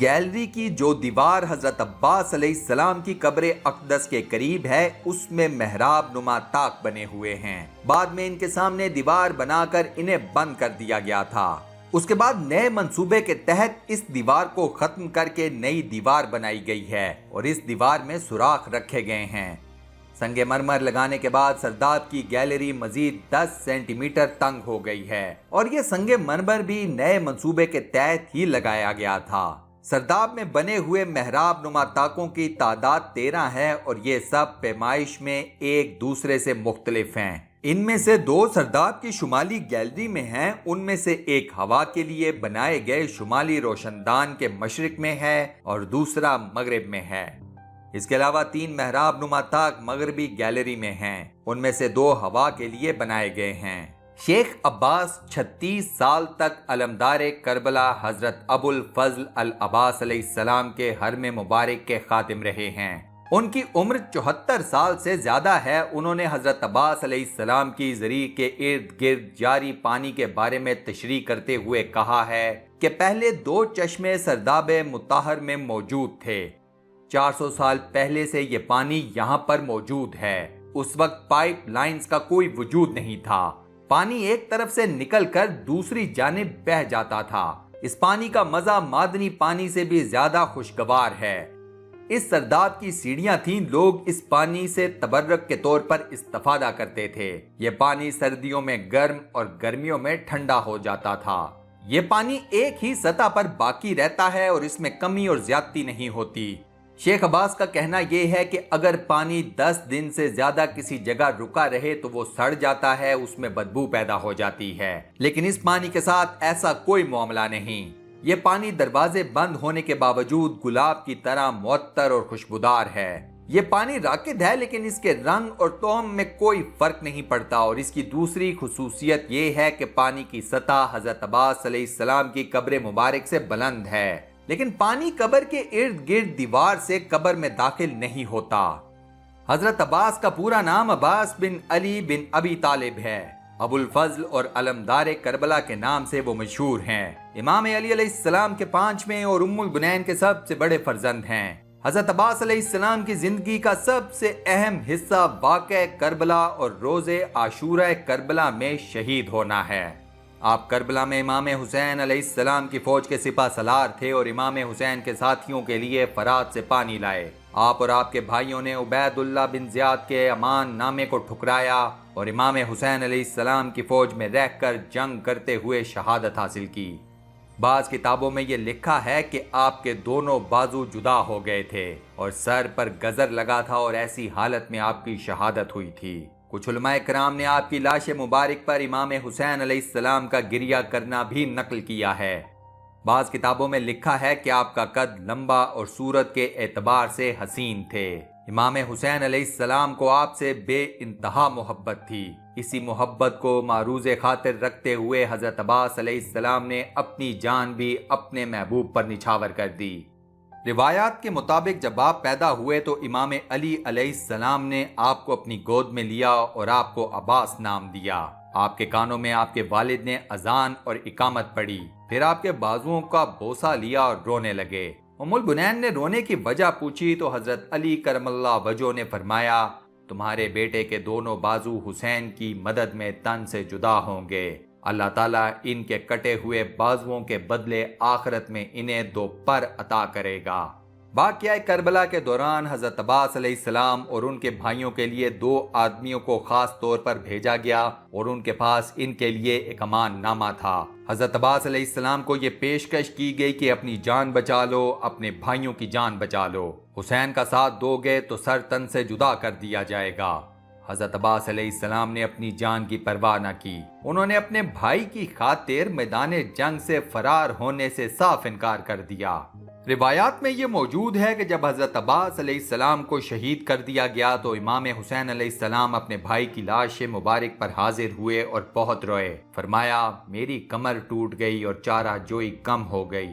Gallery کی جو دیوار حضرت عباس علیہ السلام کی قبر اقدس کے قریب ہے اس میں محراب نما طاق بنے ہوئے ہیں۔ بعد میں ان کے سامنے دیوار بنا کر انہیں بند کر دیا گیا تھا۔ اس کے بعد نئے منصوبے کے تحت اس دیوار کو ختم کر کے نئی دیوار بنائی گئی ہے اور اس دیوار میں سوراخ رکھے گئے ہیں۔ سنگ مرمر لگانے کے بعد سرداب کی گیلری مزید 10 سینٹی میٹر تنگ ہو گئی ہے اور یہ سنگ مرمر بھی نئے منصوبے کے تحت ہی لگایا گیا تھا۔ سرداب میں بنے ہوئے محراب نما طاقوں کی تعداد 13 ہے اور یہ سب پیمائش میں ایک دوسرے سے مختلف ہیں۔ ان میں سے 2 سرداب کی شمالی گیلری میں ہیں، ان میں سے ایک ہوا کے لیے بنائے گئے شمالی روشن دان کے مشرق میں ہے اور دوسرا مغرب میں ہے۔ اس کے علاوہ 3 محراب نما طاق مغربی گیلری میں ہیں، ان میں سے 2 ہوا کے لیے بنائے گئے ہیں۔ شیخ عباس 36 سال تک علمدار کربلا حضرت ابو الفضل العباس علیہ السلام کے حرم مبارک کے خادم رہے ہیں۔ ان کی عمر 74 سال سے زیادہ ہے۔ انہوں نے حضرت عباس علیہ السلام کی زریع کے ارد گرد جاری پانی کے بارے میں تشریح کرتے ہوئے کہا ہے کہ پہلے 2 چشمے سرداب مطہر میں موجود تھے۔ 400 سال پہلے سے یہ پانی یہاں پر موجود ہے۔ اس وقت پائپ لائنز کا کوئی وجود نہیں تھا۔ پانی ایک طرف سے نکل کر دوسری جانب بہہ جاتا تھا۔ اس پانی کا مزہ معدنی پانی سے بھی زیادہ خوشگوار ہے۔ اس سرداب کی سیڑھیاں تھیں، لوگ اس پانی سے تبرک کے طور پر استفادہ کرتے تھے۔ یہ پانی سردیوں میں گرم اور گرمیوں میں ٹھنڈا ہو جاتا تھا۔ یہ پانی ایک ہی سطح پر باقی رہتا ہے اور اس میں کمی اور زیادتی نہیں ہوتی۔ شیخ عباس کا کہنا یہ ہے کہ اگر پانی 10 دن سے زیادہ کسی جگہ رکا رہے تو وہ سڑ جاتا ہے، اس میں بدبو پیدا ہو جاتی ہے، لیکن اس پانی کے ساتھ ایسا کوئی معاملہ نہیں۔ یہ پانی دروازے بند ہونے کے باوجود گلاب کی طرح معطر اور خوشبودار ہے۔ یہ پانی راکد ہے لیکن اس کے رنگ اور طعم میں کوئی فرق نہیں پڑتا، اور اس کی دوسری خصوصیت یہ ہے کہ پانی کی سطح حضرت عباس علیہ السلام کی قبر مبارک سے بلند ہے، لیکن پانی قبر کے ارد گرد دیوار سے قبر میں داخل نہیں ہوتا۔ حضرت عباس کا پورا نام عباس بن علی بن ابی طالب ہے۔ ابو الفضل اور علمدار کربلا کے نام سے وہ مشہور ہیں۔ امام علی علیہ السلام کے 5ویں اور ام البنین کے سب سے بڑے فرزند ہیں۔ حضرت عباس علیہ السلام کی زندگی کا سب سے اہم حصہ واقعہ کربلا اور روز عاشورہ کربلا میں شہید ہونا ہے۔ آپ کربلا میں امام حسین علیہ السلام کی فوج کے سپہ سالار تھے اور امام حسین کے ساتھیوں کے لیے فرات سے پانی لائے۔ آپ اور آپ کے بھائیوں نے عبید اللہ بن زیاد کے امان نامے کو ٹھکرایا اور امام حسین علیہ السلام کی فوج میں رہ کر جنگ کرتے ہوئے شہادت حاصل کی۔ بعض کتابوں میں یہ لکھا ہے کہ آپ کے دونوں بازو جدا ہو گئے تھے اور سر پر گزر لگا تھا اور ایسی حالت میں آپ کی شہادت ہوئی تھی۔ کچھ علماء کرام نے آپ کی لاش مبارک پر امام حسین علیہ السلام کا گریہ کرنا بھی نقل کیا ہے۔ بعض کتابوں میں لکھا ہے کہ آپ کا قد لمبا اور صورت کے اعتبار سے حسین تھے۔ امام حسین علیہ السلام کو آپ سے بے انتہا محبت تھی۔ اسی محبت کو معروض خاطر رکھتے ہوئے حضرت عباس علیہ السلام نے اپنی جان بھی اپنے محبوب پر نچھاور کر دی۔ روایات کے مطابق جب آپ پیدا ہوئے تو امام علی علیہ السلام نے آپ کو اپنی گود میں لیا اور آپ کو عباس نام دیا۔ آپ کے کانوں میں آپ کے والد نے اذان اور اقامت پڑھی، پھر آپ کے بازوؤں کا بوسہ لیا اور رونے لگے۔ ام البنین نے رونے کی وجہ پوچھی تو حضرت علی کرم اللہ وجہہ نے فرمایا، تمہارے بیٹے کے دونوں بازو حسین کی مدد میں تن سے جدا ہوں گے۔ اللہ تعالیٰ ان کے کٹے ہوئے بازوؤں کے بدلے آخرت میں انہیں 2 پر عطا کرے گا۔ واقعہ کربلا کے دوران حضرت عباس علیہ السلام اور ان کے بھائیوں کے لیے 2 آدمیوں کو خاص طور پر بھیجا گیا اور ان کے پاس ان کے لیے ایک امان نامہ تھا۔ حضرت عباس علیہ السلام کو یہ پیشکش کی گئی کہ اپنی جان بچا لو، اپنے بھائیوں کی جان بچا لو۔ حسین کا ساتھ دو گے تو سر تن سے جدا کر دیا جائے گا۔ حضرت عباس علیہ السلام نے اپنی جان کی پرواہ نہ کی۔ انہوں نے اپنے بھائی کی خاطر میدان جنگ سے فرار ہونے سے صاف انکار کر دیا۔ روایات میں یہ موجود ہے کہ جب حضرت عباس علیہ السلام کو شہید کر دیا گیا تو امام حسین علیہ السلام اپنے بھائی کی لاش مبارک پر حاضر ہوئے اور بہت روئے۔ فرمایا، میری کمر ٹوٹ گئی اور چارہ جوئی کم ہو گئی۔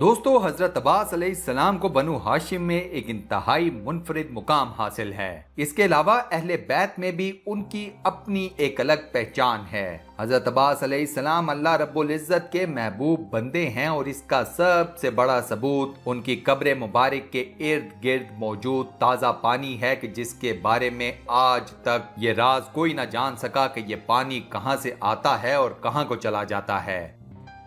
دوستو حضرت عباس علیہ السلام کو بنو ہاشم میں ایک انتہائی منفرد مقام حاصل ہے۔ اس کے علاوہ اہل بیت میں بھی ان کی اپنی ایک الگ پہچان ہے۔ حضرت عباس علیہ السلام اللہ رب العزت کے محبوب بندے ہیں اور اس کا سب سے بڑا ثبوت ان کی قبر مبارک کے ارد گرد موجود تازہ پانی ہے کہ جس کے بارے میں آج تک یہ راز کوئی نہ جان سکا کہ یہ پانی کہاں سے آتا ہے اور کہاں کو چلا جاتا ہے۔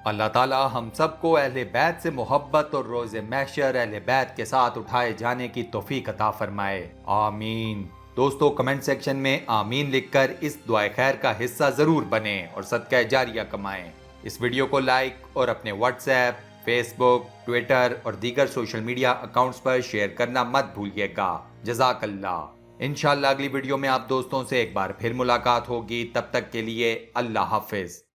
اللہ تعالی ہم سب کو اہل بیت سے محبت اور روز محشر اہل بیت کے ساتھ اٹھائے جانے کی توفیق عطا فرمائے، آمین۔ دوستو کمنٹ سیکشن میں آمین لکھ کر اس دعائے خیر کا حصہ ضرور بنیں اور صدقہ جاریہ کمائیں۔ اس ویڈیو کو لائک اور اپنے واٹس ایپ، فیس بک، ٹویٹر اور دیگر سوشل میڈیا اکاؤنٹس پر شیئر کرنا مت بھولیے گا۔ جزاک اللہ۔ انشاءاللہ اگلی ویڈیو میں آپ دوستوں سے ایک بار پھر ملاقات ہوگی، تب تک کے لیے اللہ حافظ۔